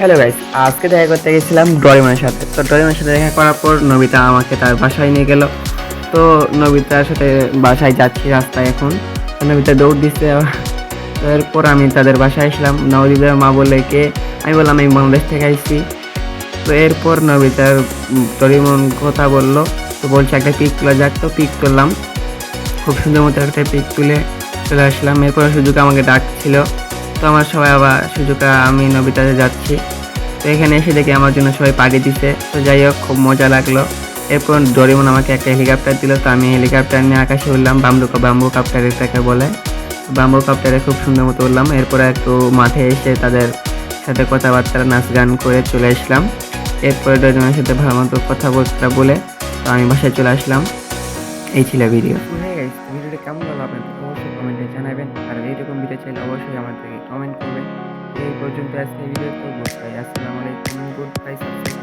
Hello guys, আজকে দেখা করতে গেছিলাম ডরিমনের সাথে। তো ডরিমনের সাথে দেখা করার পর নবিতা আমাকে তার বাসায় নিয়ে গেল। তো নবিতার সাথে বাসায় যাচ্ছি রাস্তায় এখন। তো নবিতা দৌড় দিচ্ছে। তো এরপর আমি তাদের বাসায় আসলাম। নবদীপের মা বলে কে? আমি বললাম আমি বাংলাদেশ থেকে আসছি। তো এরপর নবিতার ডরিমন কথা বললো। তো বলছে একটা পিক তোলা যাক, তো পিক তুললাম। খুব সুন্দর মতো একটা পিক তুলে চলে আসলাম। এরপর সুজুকা আমাকে ডাকছিল। তো আমার সবাই আবার সুজুকা আমি নবিতাতে যাচ্ছি। তো এখানে এসে দেখি আমার জন্য সবাই পার্টি দিছে। তো যাই হোক, খুব মজা লাগলো। এরপর ডোরেমন আমাকে একটা হেলিকপ্টার দিল। তো আমি হেলিকপ্টার নিয়ে আকাশে উঠলাম। বাম্বু কাপ্টার এটাকে বলে। বাম্বু কাপ্টারে খুব সুন্দর মতো উঠলাম। এরপরে একটু মাঠে এসে তাদের সাথে কথাবার্তা নাচ গান করে চলে আসলাম। এরপরে ডোরেমনের সাথে ভালো মতো কথাবার্তা বলে তো আমি বাসায় চলে আসলাম। এই ছিল ভিডিও। হ্যাঁ গাইস, ভিডিওটা কেমন লাগলো আপনাদের অবশ্যই কমেন্টে জানাবেন। আর এইরকম ভিডিও চাইলে অবশ্যই আমাদেরকে কমেন্ট করবেন। এই পর্যন্ত আজকে ভিডিও, তো গুড বাই, আসসালামু আলাইকুম, গুড বাই, সাবস্ক্রাইব